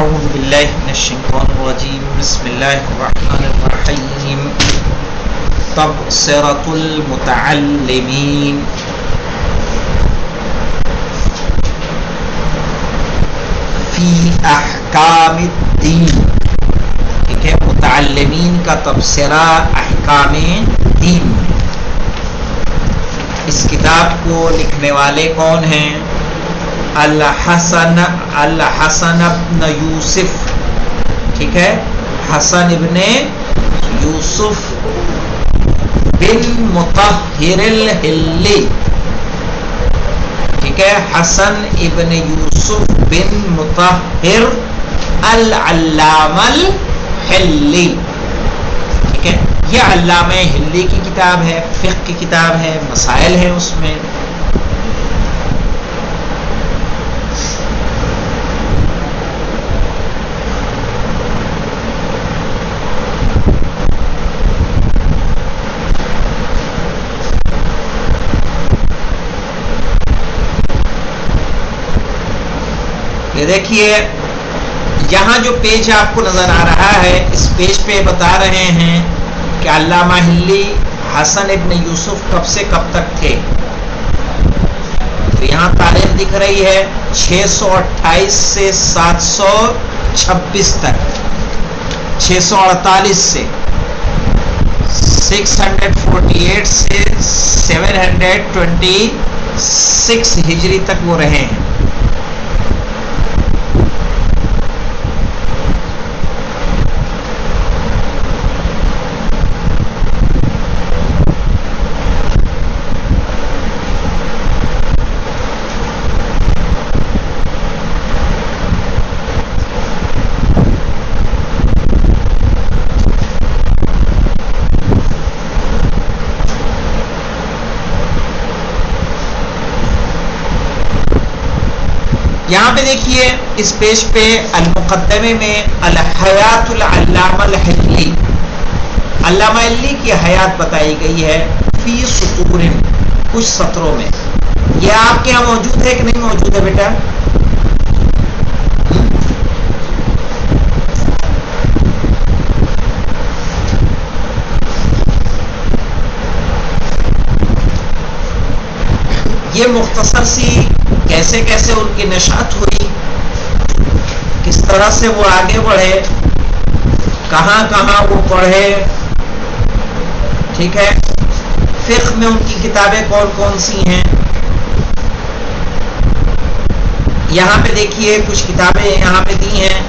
اعوذ باللہ من الشیطان الرجیم بسم اللہ الرحمن الرحیم تبصرۃ المتعلمین فی احکام الدین. ٹھیک ہے, متعلمین کا تبصرہ احکام دین. اس کتاب کو لکھنے والے کون ہیں؟ الحسن ابن یوسف. ٹھیک ہے, حسن ابن یوسف بن مطہر الحلی. ٹھیک ہے, حسن ابن یوسف بن مطہر العلامہ الحلی. ٹھیک ہے, یہ علامہ حلی کی کتاب ہے, فقہ کی کتاب ہے, مسائل ہیں اس میں. یہ دیکھیے یہاں جو پیج آپ کو نظر آ رہا ہے, اس پیج پہ بتا رہے ہیں کہ علامہ حلی حسن ابن یوسف کب سے کب تک تھے. تو یہاں تاریخ دکھ رہی ہے 628 سے 726 تک, 648 سے 648 سے 726 ہجری تک وہ رہے ہیں. یہاں پہ دیکھیے اس پیج پہ المقدمے میں الحیات العلامہ الحلی, علامہ حلی کی حیات بتائی گئی ہے فی سطور, کچھ سطروں میں. یہ آپ کے یہاں موجود ہے کہ نہیں موجود ہے بیٹا؟ یہ مختصر سی کیسے کیسے ان کی نشأت ہوئی, کس طرح سے وہ آگے بڑھے, کہاں کہاں وہ پڑھے. ٹھیک ہے, فقہ میں ان کی کتابیں کون کون سی ہیں. یہاں پہ دیکھیے کچھ کتابیں یہاں پہ دی ہیں,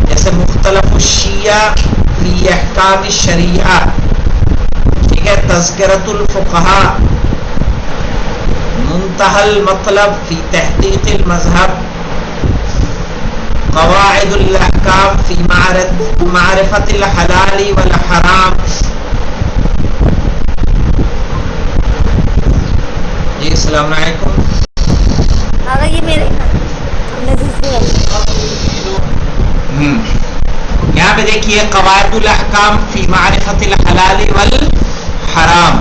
جیسے مختلف الشیعہ فی احکام الشریعہ. ٹھیک ہے, تذکرۃ الفقہاء, منتہى المطلب فی تحقیق المذہب, قواعد الاحکام فی معرفت الحلال والحرام. جی السلام علیکم. یہ میرے یہاں پہ دیکھیے قواعد الاحکام فی معرفت الحلال والحرام,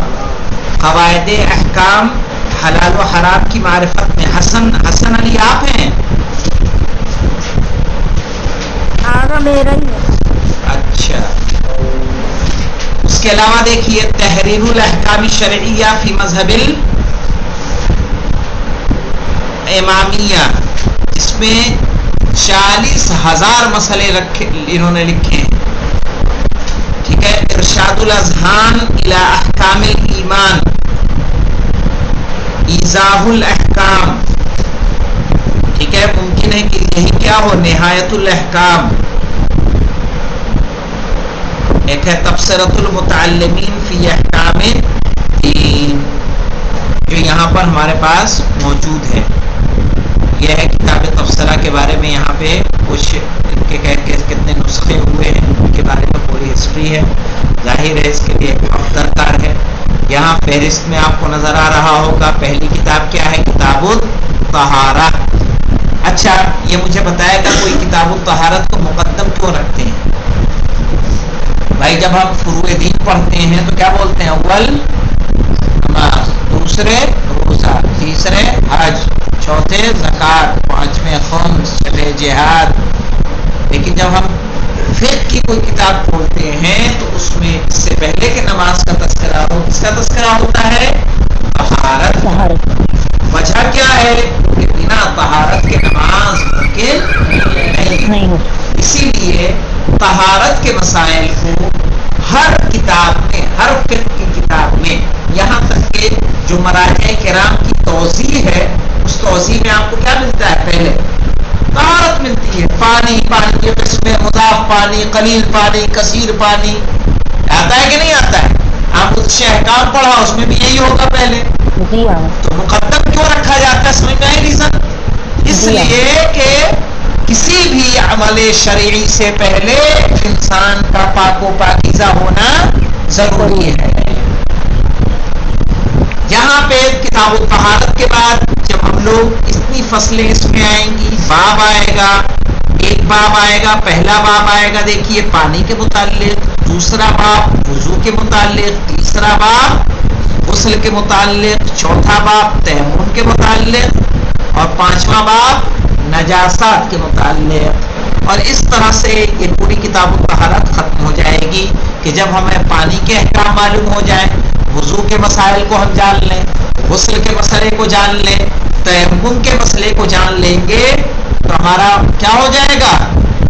قواعد احکام حلال و حرام کی معرفت میں. حسن علی آپ ہیں؟ میرا ہی ہے. اچھا, اس کے علاوہ دیکھیے تحریر الاحکام الشرعیہ فی مذہب الامامیہ, اس میں 40,000 مسئلے انہوں نے لکھے ہیں. ٹھیک ہے, ارشاد الاذہان الی احکام الایمان, ایضاح الاحکام. ٹھیک ہے, ممکن ہے کہ یہی کیا ہو, نہایت الاحکام. ایک ہے تبصرۃ المتعلمین فی احکام الدین, جو یہاں پر ہمارے پاس موجود ہے. یہ ہے کتاب تبصرہ کے بارے میں, یہاں پہ کچھ ان کے کتنے نسخے ہوئے ہیں ان کے بارے میں پوری ہسٹری ہے. ظاہر ہے اس کے لیے ایک وقت درکار ہے. یہاں فہرست میں آپ کو نظر آ رہا ہوگا پہلی کتاب کیا ہے, کتاب الطہارہ. اچھا, یہ مجھے بتائے گا کوئی کتاب الطہارت کو مقدم کیوں رکھتے ہیں؟ بھائی جب ہم فروع دین پڑھتے ہیں تو کیا بولتے ہیں؟ اول نماز, دوسرے روزہ, تیسرے حج, چوتھے زکات, پانچویں خمس, چھٹے جہاد. کوئی کتاب کھولتے ہیں تو اس میں اس سے پہلے کہ نماز کا تذکرہ ہو، کس کا تذکرہ ہوتا ہے؟ طہارت۔ وجہ کیا ہے؟ کہ بنا طہارت کے نماز ممکن نہیں ہو، اسی لیے طہارت کے مسائل کو ہر کتاب میں، ہر فقہ کی کتاب میں، یہاں تک کہ جو مراجع کرام کی توضیح ہے اس توضیح میں آپ کو کیا ملتا ہے؟ پہلے طہارت ملتی ہے۔ پانی، پانی کی قسمیں، مضاف پانی، قلیل پانی، کثیر پانی، آتا ہے کہ نہیں آتا ہے؟ آپ اس احکام پڑھا اس میں بھی یہی ہوگا پہلے، تو مقدم کیوں رکھا جاتا ہے؟ سمجھ میں آئی ریزن؟ اس لیے کہ کسی بھی عمل شرعی سے پہلے انسان کا پاک و پاکیزہ ہونا ضروری ہے۔ یہاں پہ کتاب الطہارت کے بعد جب ہم لوگ اتنی فصلیں اس میں آئیں گی، باب آئے گا، ایک باب آئے گا، پہلا باب آئے گا دیکھیے پانی کے متعلق، دوسرا باب وضو کے متعلق، تیسرا باب غسل کے متعلق، چوتھا باب تیمم کے متعلق، اور پانچواں باب نجاسات کے متعلق۔ اور اس طرح سے یہ پوری کتاب الطہارت ختم ہو جائے گی کہ جب ہمیں پانی کے احکام معلوم ہو جائیں، وضو کے مسائل کو ہم جان لیں، غسل کے مسئلے کو جان لیں، تیمم کے مسئلے کو جان لیں گے تو ہمارا کیا ہو جائے گا؟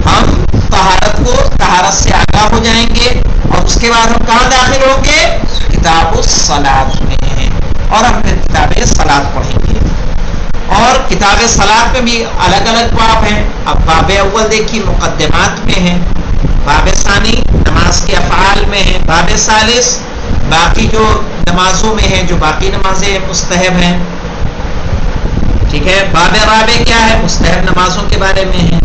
ہم طہارت سے آگاہ ہو جائیں گے، اور اس کے بعد ہم کہاں داخل ہوں گے؟ کتاب الصلاۃ میں، اور ہم پھر کتاب صلاۃ پڑھیں گے۔ اور کتاب صلاۃ میں بھی الگ الگ باب ہیں۔ اب باب اول دیکھیے مقدمات میں ہے، باب ثانی نماز کے افعال میں ہے، باب ثالث باقی جو نمازوں میں ہیں، جو باقی نمازیں مستحب ہیں، ٹھیک ہے۔ باب رابع کیا ہے؟ مستحب نمازوں کے بارے میں ہے۔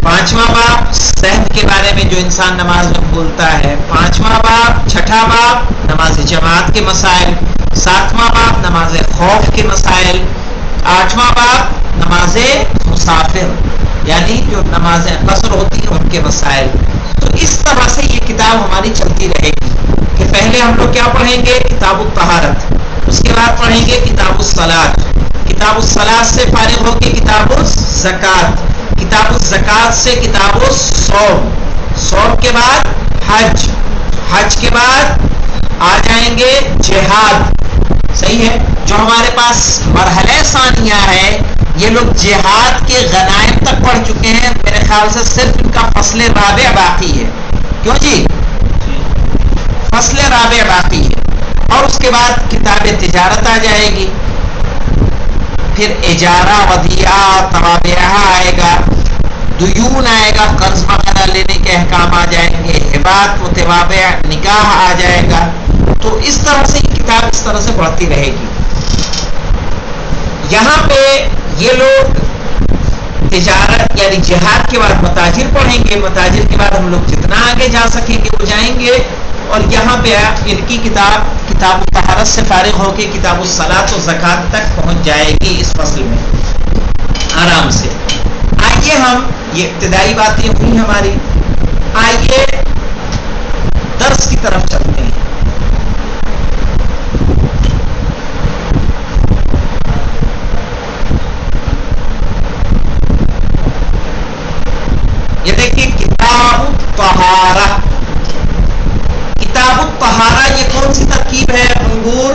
پانچواں باب صحت کے بارے میں، جو انسان نماز میں بھولتا ہے۔ پانچواں باب، چھٹا باب نماز جماعت کے مسائل، ساتواں باب نماز خوف کے مسائل، آٹھواں باب نماز مسافر یعنی جو نماز قصر ہوتی ہے ان کے مسائل۔ تو اس طرح سے یہ کتاب ہماری چلتی رہے گی کہ پہلے ہم لوگ کیا پڑھیں گے؟ کتاب الطہارت، اس کے بعد پڑھیں گے کتاب الصلاۃ، کتاب الصلاۃ سے فارغ ہو کے کتاب الزکوٰۃ، کتاب الزکوٰۃ سے کتاب الصوم، صوم کے بعد حج، حج کے بعد آ جائیں گے جہاد، صحیح ہے۔ جو ہمارے پاس مرحلہ ثانیہ ہے، یہ لوگ جہاد کے غنائم تک پڑھ چکے ہیں، میرے خیال سے صرف ان کا فصل رابع باقی ہے، کیوں جی؟ فصل رابع باقی ہے۔ اور اس کے بعد کتاب تجارت آ جائے گی، پھر اجارہ، ودیعہ، توابعہ آئے گا، دیون آئے گا، قرض وغیرہ لینے کے احکام آ جائیں گے، ہبات و توابع، نکاح آ جائے گا۔ تو اس طرح سے یہ کتاب اس طرح سے بڑھتی رہے گی۔ یہاں پہ یہ لوگ تجارت یعنی جہاد کے بعد متاجر پڑھیں گے، متاجر کے بعد ہم لوگ جتنا آگے جا سکیں گے وہ جائیں گے، اور یہاں پہ ان کی کتاب الطہارت سے فارغ ہو کے کتاب الصلاۃ و زکوٰۃ تک پہنچ جائے گی اس فصل میں آرام سے۔ آئیے ہم یہ ابتدائی باتیں ہوئی ہماری، آئیے درس کی طرف چلتے ہیں۔ یہ دیکھیے کتاب الطہارہ، کتاب الطہارہ یہ کون سی ترکیب ہے؟ انگور،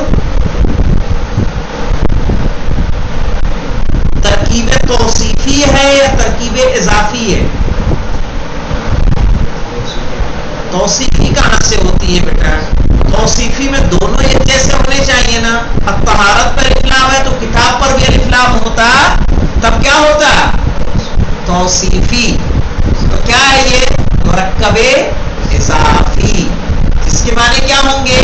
ترکیب توصیفی ہے یا ترکیب اضافی ہے؟ توصیفی کہاں سے ہوتی ہے بیٹا؟ توصیفی میں دونوں ایک جیسے ہونے چاہیے نا۔ الطہارت پر الف لام ہے تو کتاب پر بھی الف لام ہوتا، تب کیا ہوتا؟ توصیفی۔ تو کیا ہے یہ؟ مرکب اضافی، اس کے معنی کیا ہوں گے؟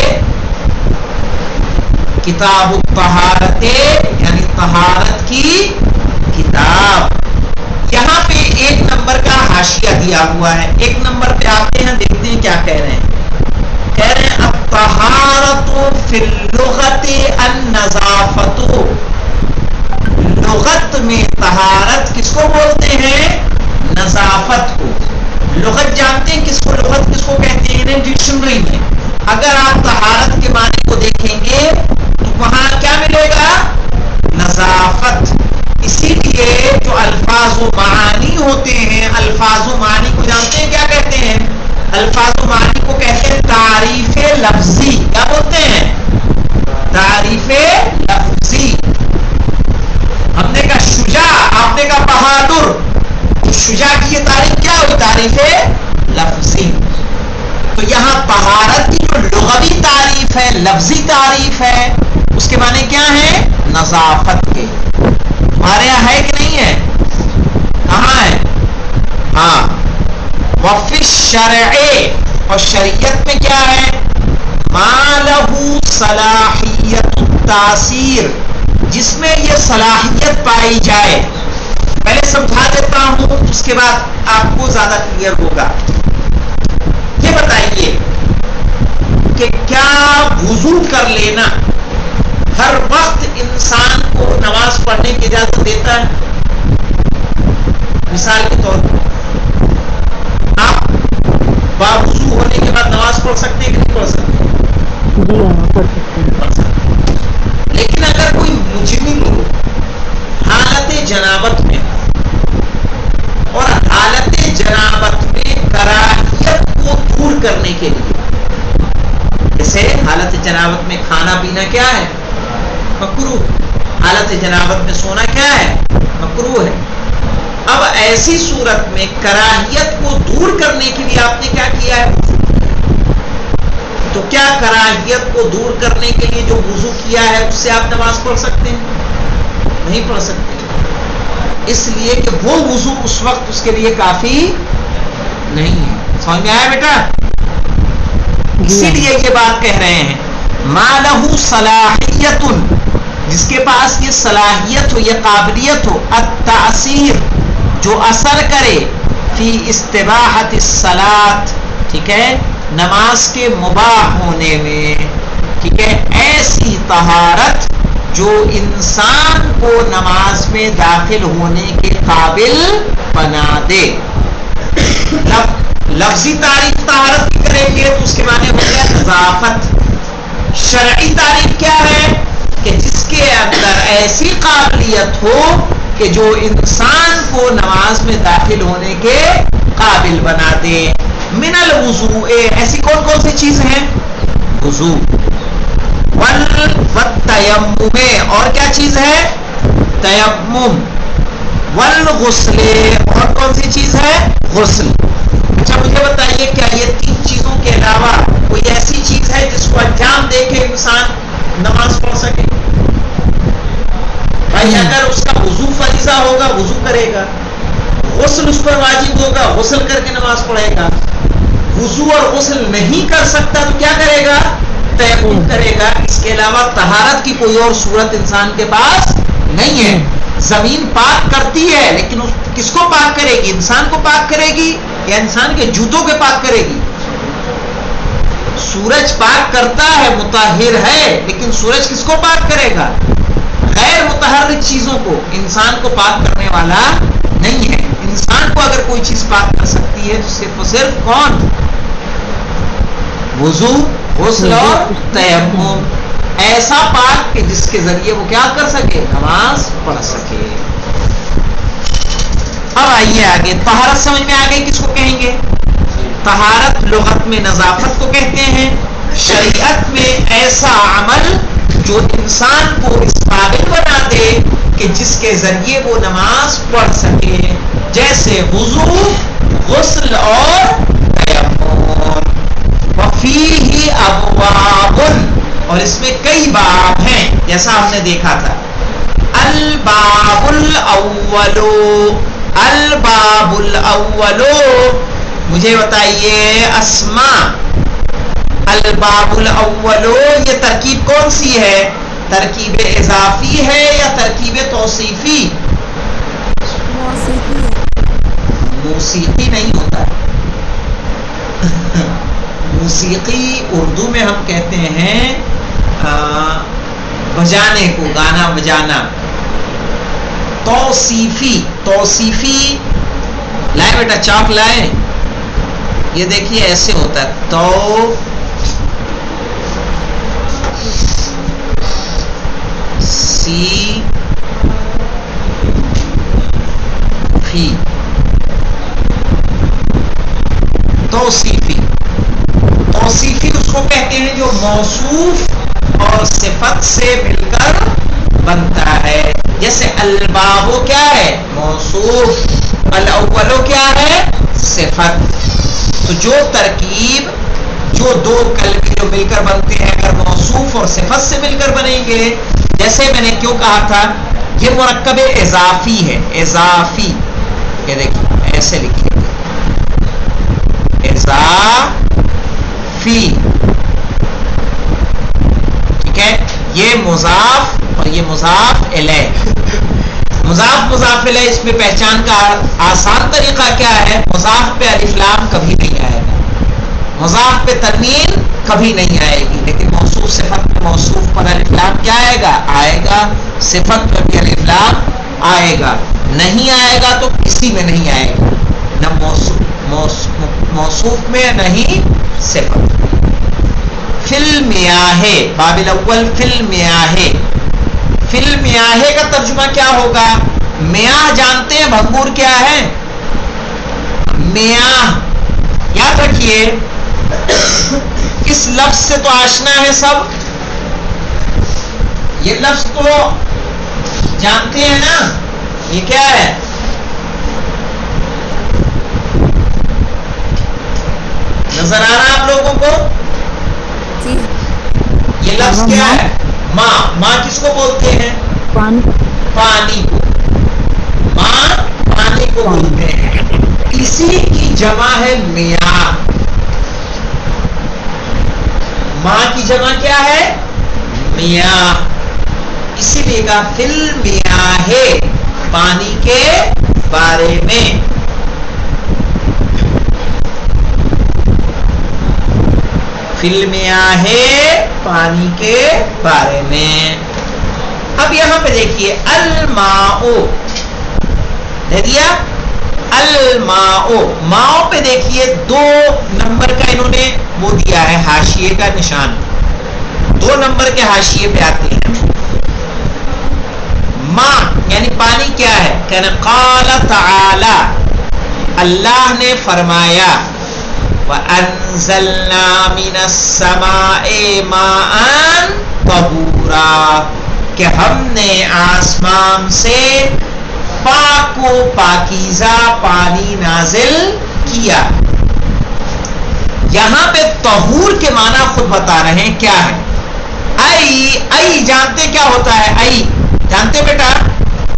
کتاب الطہارت یعنی طہارت کی کتاب۔ یہاں پہ ایک نمبر کا حاشیہ دیا ہوا ہے، ایک نمبر پہ آتے ہیں، دیکھتے ہیں کیا کہہ رہے ہیں۔ کہہ رہے ہیں الطہارت فی اللغت النظافت، لغت میں طہارت کس کو بولتے ہیں؟ نظافت کو۔ لغت جانتے ہیں کس کو؟ لغت کس کو کہتے ہیں؟ ڈکشنری میں اگر آپ طہارت کے معنی کو دیکھیں گے تو وہاں کیا ملے گا؟ نظافت۔ اسی لیے جو الفاظ و معانی ہوتے ہیں، الفاظ و معانی کو جانتے ہیں کیا کہتے ہیں؟ الفاظ و معنی کو کہتے ہیں تعریف لفظی. کیا بولتے ہیں؟ تعریف لفظی. ہم نے کہا شجاع، آپ نے کہا بہادر. شجاع کی یہ تعریف کیا ہوئی؟ تعریف لفظی. تو یہاں طہارت کی جو لغوی تعریف ہے، لفظی تعریف ہے، اس کے معنی کیا ہے؟ نظافت کے. ہمارے یہاں ہے کہ نہیں ہے؟ کہاں ہے؟ ہاں. وفی الشرع، اور شریعت میں کیا ہے؟ ما لہ صلاحیت التاثیر، جس میں یہ صلاحیت پائی جائے. پہلے سمجھا دیتا ہوں، اس کے بعد آپ کو زیادہ کلیئر ہوگا. یہ بتائیے کہ کیا وضو کر لینا ہر وقت انسان کو نماز پڑھنے کی اجازت دیتا ہے؟ مثال کے طور پر آپ باوضو ہونے کے بعد نماز پڑھ سکتے ہیں کہ نہیں پڑھ سکتے؟ جی ہاں پڑھ سکتے ہیں. لیکن اگر کوئی مجرم ہو حالت جنابت میں، اور حالت جنابت میں کراہیت کو دور کرنے کے لیے، جیسے حالت جنابت میں کھانا پینا کیا ہے؟ مکروہ. حالت جنابت میں سونا کیا ہے؟ مکروہ ہے. اب ایسی صورت میں کراہیت کو دور کرنے کے لیے آپ نے کیا کیا ہے؟ تو کیا کراہیت کو دور کرنے کے لیے جو وضو کیا ہے اس سے آپ نماز پڑھ سکتے ہیں؟ نہیں پڑھ سکتے. اس لیے کہ وہ وضو اس وقت اس کے لیے کافی نہیں ہے. سمجھ میں آیا بیٹا؟ اسی لیے یہ بات کہہ رہے ہیں ما لہ صلاحیت، جس کے پاس یہ صلاحیت ہو، یہ قابلیت ہو، التاثیر، جو اثر کرے، فی استباحت الصلاۃ، ٹھیک ہے، نماز کے مباح ہونے میں. ٹھیک ہے، ایسی طہارت جو انسان کو نماز میں داخل ہونے کے قابل بنا دے. لفظی تعریف طہارت کی کریں گے تو اس کے معنی ہو گیا نظافت. شرعی تعریف کیا ہے؟ کہ جس کے اندر ایسی قابلیت ہو کہ جو انسان کو نماز میں داخل ہونے کے قابل بنا دے. من الوضوء، ایسی کون کون سی چیزیں ہیں؟ وضو، والتیمم، اور کیا چیز ہے؟ تیمم، والغسل، اور کون سی چیز ہے؟ غسل. اچھا مجھے بتائیے کیا یہ تین چیزوں کے علاوہ کوئی ایسی چیز ہے جس کو انجام دے کے انسان نماز پڑھ سکے؟ بھائی اگر اس کا وضو فریضہ ہوگا وضو کرے گا، غسل اس پر واجب ہوگا غسل کر کے نماز پڑھے گا. وضو اور غسل نہیں کر سکتا تو کیا کرے گا؟ تیمم کرے گا. اس کے علاوہ طہارت کی کوئی اور صورت انسان کے پاس نہیں ہے. زمین پاک کرتی ہے لیکن کس کو پاک کرے گی؟ انسان کو پاک کرے گی یا انسان کے جوتوں کے پاک کرے گی؟ سورج پاک کرتا ہے، مطہر ہے، لیکن سورج کس کو پاک کرے گا؟ غیر متحرک چیزوں کو. انسان کو پاک کرنے والا نہیں ہے. انسان کو اگر کوئی چیز پاک کر سکتی ہے تو صرف اور صرف کون؟ وضو، غسل اور تیمم. ایسا پاک کہ جس کے ذریعے وہ کیا کر سکے؟ نماز پڑھ سکے. اب آئیے آگے، طہارت سمجھ میں آ گئی کس کو کہیں گے؟ طہارت لغت میں نظافت کو کہتے ہیں. شریعت میں ایسا عمل جو انسان کو اس قابل بنا دے کہ جس کے ذریعے وہ نماز پڑھ سکے، جیسے وضو، غسل اور تیمم. وفیہ ابواب، اور اس میں کئی باب ہیں جیسا ہم نے دیکھا تھا. الباب الاول، الباب الاول، مجھے بتائیے اسماء الباب الاول یہ ترکیب کون سی ہے؟ ترکیب اضافی ہے یا ترکیب توصیفی؟ موسیقی نہیں ہوتا. موسیقی اردو میں ہم کہتے ہیں بجانے کو، گانا بجانا. توصیفی، توصیفی لائے بیٹا چاک لائے، یہ دیکھیے ایسے ہوتا ہے تو سی فی، توصیفی. کو کہتے ہیں جو موصوف اور صفت سے مل کر بنتا ہے. جیسے الباب کیا ہے؟ موصوف. الاول کیا ہے؟ صفت. تو جو ترکیب جو دو کلمے جو مل کر بنتے ہیں اگر موصوف اور صفت سے مل کر بنیں گے، جیسے میں نے کیوں کہا تھا یہ مرکب اضافی ہے. اضافی یہ دیکھیے ایسے لکھیے اضافی. ٹھیک ہے، یہ مضاف اور یہ مضاف الیہ. مضاف مضاف الیہ اس میں پہچان کا آسان طریقہ کیا ہے؟ مضاف پہ الف لام کبھی نہیں آئے گا، مضاف پہ تنوین کبھی نہیں آئے گی، لیکن موصوف صفت پہ موصوف پر الف لام کیا آئے گا؟ آئے گا. صفت پہ بھی الف لام آئے گا. نہیں آئے گا تو کسی میں نہیں آئے گا، نہ موصوف میں نہیں صفت. فی المیاہ، باب الاول فی المیاہ. فی المیاہ کا ترجمہ کیا ہوگا؟ میاہ جانتے ہیں بھنگور کیا ہے؟ میاہ یاد رکھیے، اس لفظ سے تو آشنا ہے سب. یہ لفظ تو جانتے ہیں نا، یہ کیا ہے؟ نظر آ رہا آپ لوگوں کو؟ یہ لفظ کیا ہے؟ ماں. ماں کس کو بولتے ہیں؟ پانی کو. ماں پانی کو بولتے ہیں. اسی کی جمع ہے میاہ. ماں کی جمع کیا ہے؟ میاہ. اسی لیے کہا فی المیاہ، پانی کے بارے میں. فی المیاہ، پانی کے بارے میں. اب یہاں پہ دیکھیے الماء دے دیا. الماء، ماؤ پہ دیکھیے 2 نمبر کا انہوں نے وہ دیا ہے حاشیے کا نشان. 2 نمبر کے حاشیے پہ آتے ہیں. ماں یعنی پانی کیا ہے؟ کہنا قال تعالی، اللہ نے فرمایا وَأَنزَلْنَا مِنَ السَّمَاءِ مَاءً طَهُورًا، کہ ہم نے آسمان سے پاک و پاکیزہ پانی نازل کیا. یہاں پہ طہور کے معنی خود بتا رہے ہیں کیا ہے. ای جانتے کیا ہوتا ہے؟ ای جانتے بیٹا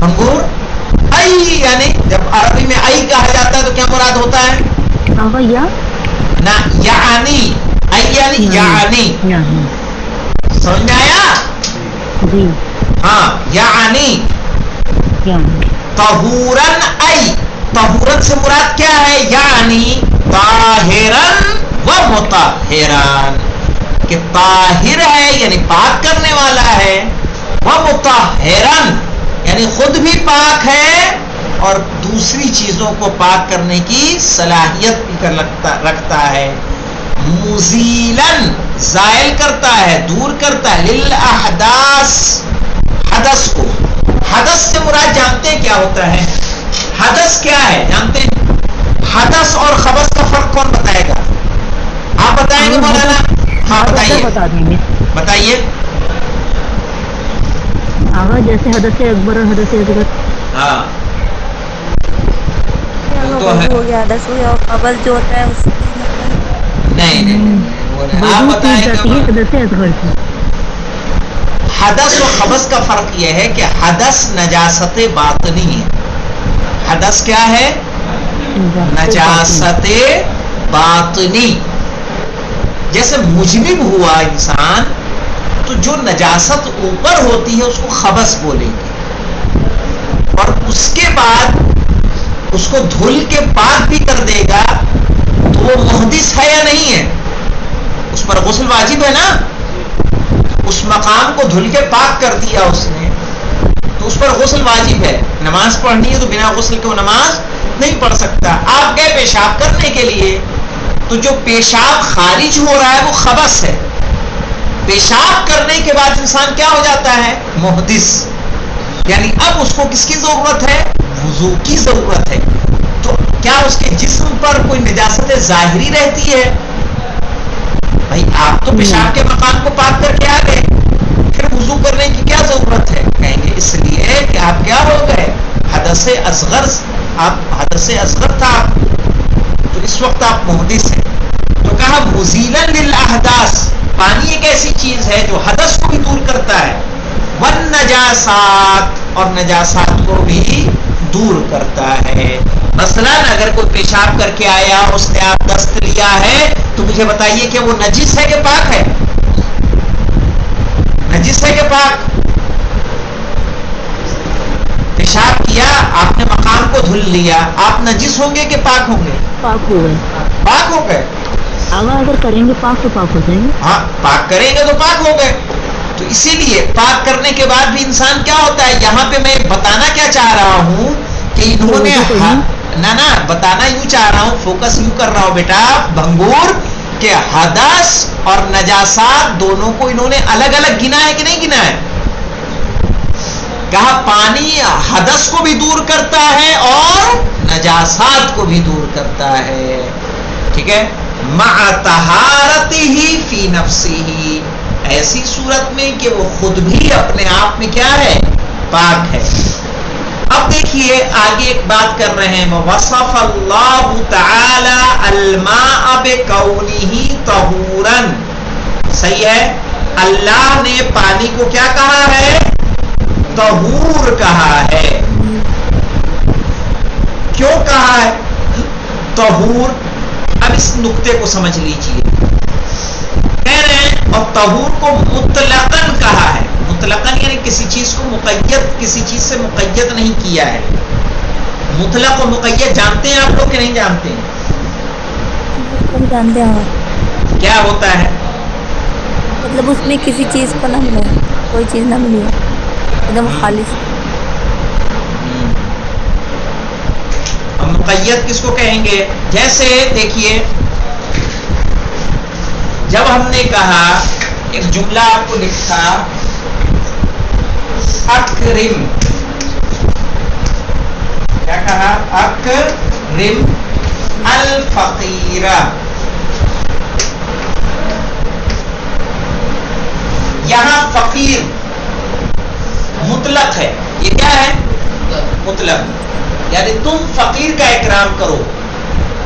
انگور؟ ای یعنی جب عربی میں ای کہا جاتا ہے تو کیا مراد ہوتا ہے؟ نہ یعنی. ای یعنی یعنی. سمجھ میں آیا؟ ہاں یعنی طہورن. ای طہورن سے مراد کیا ہے؟ یعنی طاہرن و مطہرن، کہ طاہر ہے یعنی پاک کرنے والا ہے، و مطہرن یعنی خود بھی پاک ہے اور دوسری چیزوں کو پاک کرنے کی صلاحیت بھی رکھتا ہے. مزیلن زائل کرتا ہے، دور کرتا ہے. للاحداث، حدث کو. حدث سے مراد جانتے ہیں کیا ہوتا ہے؟ حدث کیا ہے جانتے ہیں؟ حدث اور خبث کا فرق کون بتائے گا؟ آپ بتائیں گے مولانا؟ ہاں بتائیے بتائیے. جیسے حدث اکبر اور حدث اصغر. ہاں ہو گیا حدث ہو گیا، اور خبث جو ہوتا ہے اس کی نہیں آپ بتائیں گے. حدث و خبث کا فرق یہ ہے کہ حدث نجاست باطنی ہے. حدث کیا ہے؟ نجاست باطنی. جیسے مجنب ہوا انسان تو جو نجاست اوپر ہوتی ہے اس کو خبث بولیں گے، اور اس کے بعد اس کو دھل کے پاک بھی کر دے گا تو وہ محدث ہے یا نہیں ہے؟ اس پر غسل واجب ہے نا. اس مقام کو دھل کے پاک کر دیا اس نے تو اس پر غسل واجب ہے. نماز پڑھنی ہے تو بنا غسل کے وہ نماز نہیں پڑھ سکتا. آپ گئے پیشاب کرنے کے لیے تو جو پیشاب خارج ہو رہا ہے وہ خبث ہے. پیشاب کرنے کے بعد انسان کیا ہو جاتا ہے؟ محدث. یعنی اب اس کو کس کی ضرورت ہے؟ وضو کی ضرورت ہے. تو کیا اس کے جسم پر کوئی نجاست ظاہری رہتی ہے؟ بھائی آپ تو پیشاب کے مقام کو پاک کر کے آ گئے، پھر وضو کرنے کی کیا ضرورت ہے؟ کہیں گے اس لیے کہ آپ کیا ہو گئے، حدث اصغر، آپ حدث اصغر تھا تو اس وقت آپ محدث ہیں. تو کہا مزیلا للاحداث، پانی ایک ایسی چیز ہے جو حدث کو بھی دور کرتا ہے، والنجاسات، اور نجاسات کو بھی دور کرتا ہے. مثلا اگر کوئی پیشاب کر کے آیا، اس نے آپ دست لیا ہے، تو مجھے بتائیے کہ وہ نجس ہے کہ پاک ہے؟ نجس ہے کہ پاک؟ پیشاب کیا، آپ نے مقام کو دھل لیا، آپ نجس ہوں گے کہ پاک ہوں گے؟ پاک ہو گئے. پاک ہو گئے. اگر کریں گے پاک تو پاک ہو جائیں گے. ہاں پاک کریں گے تو پاک ہو گئے. تو اسی لیے پاک کرنے کے بعد بھی انسان کیا ہوتا ہے، یہاں پہ میں بتانا کیا چاہ رہا ہوں کہ انہوں نے نہ بتانا یوں چاہ رہا ہوں، فوکس یوں کر رہا ہوں بیٹا بھنگور، کہ حدث اور نجاسات دونوں کو انہوں نے الگ الگ گنا ہے کہ نہیں گنا ہے؟ کہا پانی حدث کو بھی دور کرتا ہے اور نجاسات کو بھی دور کرتا ہے. ٹھیک ہے، مع طہارتہ فی نفسہ، ایسی صورت میں کہ وہ خود بھی اپنے آپ میں کیا ہے، پاک ہے. اب دیکھیے آگے ایک بات کر رہے ہیں، وصف اللہ تعالی الماء بکونہ طہورا. صحیح ہے، اللہ نے پانی کو کیا کہا ہے، طہور کہا ہے. کیوں کہا ہے طہور؟ اب اس نقطے کو سمجھ لیجئے. کہہ رہے ہیں اور طہور کو مطلقاً کہا ہے. مطلقاً یعنی کسی چیز کو مقید، کسی چیز سے مقید نہیں کیا ہے. مطلق و مقید جانتے ہیں آپ لوگ کہ نہیں جانتے ہیں؟ جانتے ہیں. کیا ہوتا ہے؟ مطلب اس میں کسی چیز کو نہ ملے، کوئی چیز نہ ملی، ایک دم خالص. مقید کس کو کہیں گے؟ جیسے دیکھیے جب ہم نے کہا ایک جملہ آپ کو لکھا اکرم، کیا کہا؟ اکرم الفقیر. یہاں فقیر مطلق ہے، یہ کیا ہے؟ مطلق، یعنی تم فقیر کا اکرام کرو.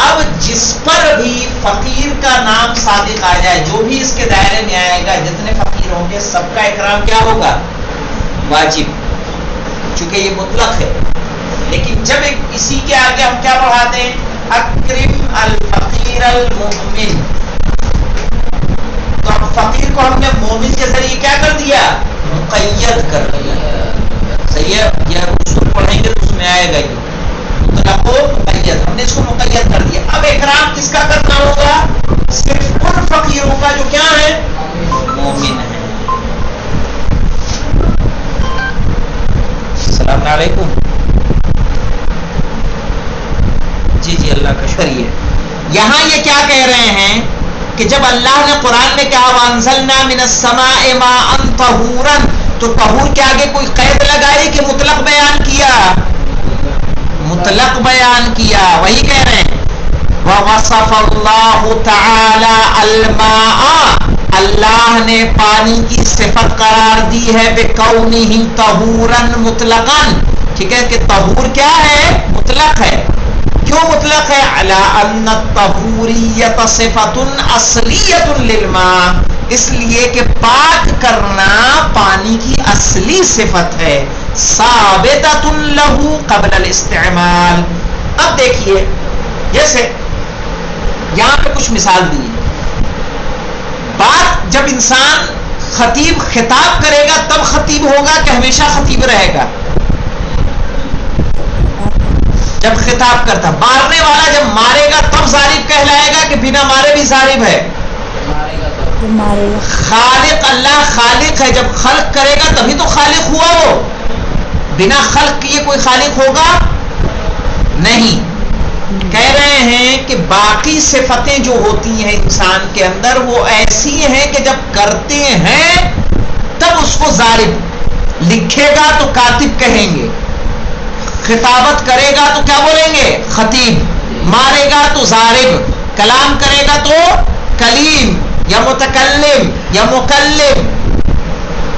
اب جس پر بھی فقیر کا نام صادق آ جائے، جو بھی اس کے دائرے میں آئے گا، جتنے فقیر ہوں گے سب کا اکرام کیا ہوگا؟ واجب، چونکہ یہ مطلق ہے. لیکن جب اسی کے آگے ہم کیا بڑھاتے ہیں، اکرم الفقیر المؤمن، تو اب فقیر کو ہم نے مومن کے ذریعے کیا کر دیا؟ مقید کر دیا. صحیح ہے، یہ اصول پڑھیں گے تو اس میں آئے گا یہ مطلق و مقید. ہم نے اس کو مقید کر دیا. اب اکرام کس کا کرنا ہوگا؟ صرف ان فقیروں کا جو کیا ہے، مومن ہے. السلام علیکم. جی جی اللہ کا شکریہ. یہاں یہ کیا کہہ رہے ہیں کہ جب اللہ نے قرآن میں کہا وانزلنا من السماء ماء طہورا، تو طہور کے آگے کوئی قید لگائی کہ مطلق بیان کیا؟ مطلق بیان کیا. وہی کہہ رہے ہیں وَوَصَفَ اللَّهُ تَعَالَى الْمَاءَ، اللہ نے پانی کی صفت قرار دی ہے بِكَوْنِهِ طَهُورًا مطلقاً. ٹھیک ہے کہ طہور کیا ہے؟ مطلق ہے. کیوں مطلق ہے؟ عَلَىٰ أَنَّ الطَّهُورِيَّةَ صِفَةٌ أَصْلِيَّةٌ لِلْمَاءِ، اس لیے کہ پاک کرنا پانی کی اصلی صفت ہے. ثابتۃ لہ قبل الاستعمال. اب دیکھیے جیسے یہاں پہ کچھ مثال دی. بات جب انسان خطیب خطاب کرے گا تب خطیب ہوگا کہ ہمیشہ خطیب رہے گا؟ جب خطاب کرتا. مارنے والا جب مارے گا تب ضارب کہلائے گا کہ بنا مارے بھی ضارب ہے؟ خالق، اللہ خالق ہے، جب خلق کرے گا تبھی تو خالق ہوا. وہ بنا خلق کیے کوئی خالق ہوگا نہیں. کہہ رہے ہیں کہ باقی صفتیں جو ہوتی ہیں انسان کے اندر وہ ایسی ہیں کہ جب کرتے ہیں تب اس کو ضارب، لکھے گا تو کاتب کہیں گے، خطابت کرے گا تو کیا بولیں گے؟ خطیب. مارے گا تو ضارب، کلام کرے گا تو کلیم. یا متکلم یا مکلم.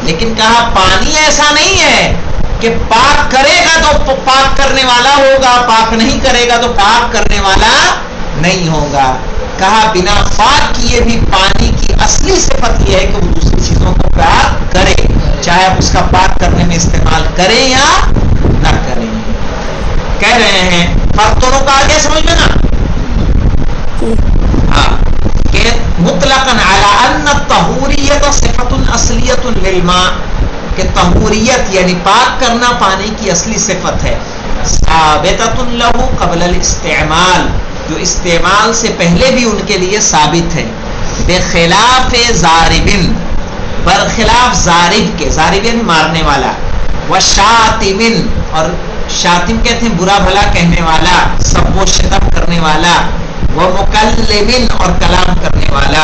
لیکن کہا پانی ایسا نہیں ہے کہ پاک کرے گا تو پاک کرنے والا ہوگا، پاک نہیں کرے گا تو پاک کرنے والا نہیں ہوگا. کہا بنا پاک کیے بھی پانی کی اصلی صفت یہ ہے کہ وہ دوسری چیزوں کو پاک کرے، چاہے آپ اس کا پاک کرنے میں استعمال کریں یا نہ کریں. کہہ رہے ہیں فرق دونوں کا آگے سمجھ میں نا. ہاں کہ مطلقاً علی ان الطہوریت صفت اصلیت للماء، کہ طہوریت یعنی پاک کرنا پانی کی اصلی صفت ہے. ثابتۃ لہ قبل الاستعمال، جو استعمال سے پہلے بھی ان کے لیے ثابت ہے. بخلاف ضارب، برخلاف ضارب کے، ضارب یعنی مارنے والا، وشاتم، اور شاتم کہتے ہیں برا بھلا کہنے والا، سب و شتم کرنے والا، ومکلم اور کلام کرنے والا.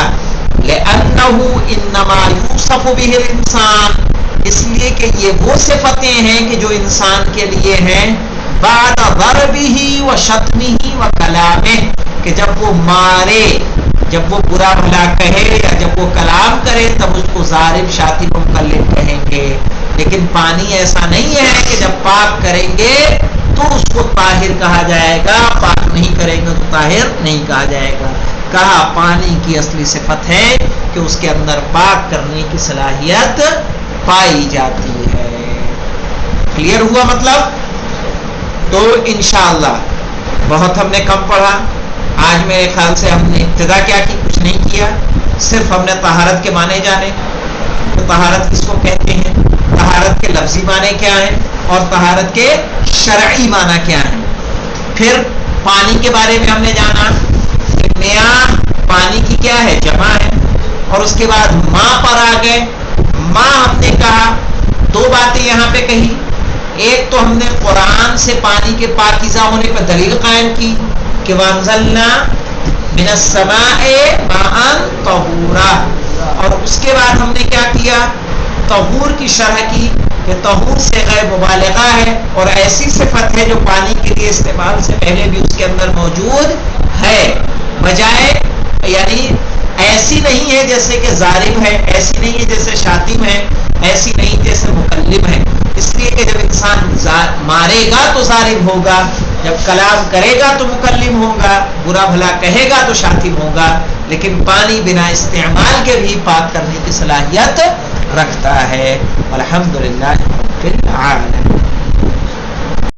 لأنہ انما یوصف بہ الانسان، اس لیے کہ یہ وہ صفتیں ہیں کہ جو انسان کے لیے ہیں بعد ضربہ و شتمہ و کلامہ، کہ جب وہ مارے، جب وہ برا بھلا کہے یا جب وہ کلام کرے تب اس کو ضارب، شاتم و مکلم کہیں گے. لیکن پانی ایسا نہیں ہے کہ جب پاک کریں گے تو اس کو طاہر کہا جائے گا، پاک نہیں کریں گے تو طاہر نہیں کہا جائے گا. کہا پانی کی اصلی صفت ہے کہ اس کے اندر پاک کرنے کی صلاحیت پائی جاتی ہے. کلیئر ہوا مطلب؟ تو انشاءاللہ بہت ہم نے کم پڑھا آج. میرے خیال سے ہم نے ابتدا کیا کی، کچھ نہیں کیا، صرف ہم نے طہارت کے معنی جانے. تو طہارت کس کو کہتے ہیں، طہارت کے لفظی معنی کیا ہیں اور طہارت کے شرعی معنی کیا ہیں. پھر پانی کے بارے میں ہم نے جانا کہ میاں پانی کی کیا ہے، جمع ہے. اور اس کے بعد ماں پر آ گئے. ماں ہم نے کہا دو باتیں یہاں پہ کہی. ایک تو ہم نے قرآن سے پانی کے پاکیزہ ہونے پر دلیل قائم کی کہ وَأَنزَلْنَا مِنَ السَّمَاءِ مَاءً طَهُورًا، اور اس کے بعد ہم نے کیا کیا، طہور کی شرح کی کہ طہور سے غیر مبالغہ ہے اور ایسی صفت ہے جو پانی کے لیے استعمال سے پہلے بھی اس کے اندر موجود ہے، بجائے یعنی ایسی نہیں ہے جیسے کہ ضارب ہے، ایسی نہیں ہے جیسے شاتم ہے، ایسی نہیں جیسے مکلم ہے. اس لیے کہ جب انسان مارے گا تو ضارب ہوگا، جب کلام کرے گا تو مکلم ہوگا، برا بھلا کہے گا تو شاتم ہوگا. لیکن پانی بنا استعمال کے بھی پاک کرنے کی صلاحیت رکھتا ہے. الحمدللہ رب العالمین.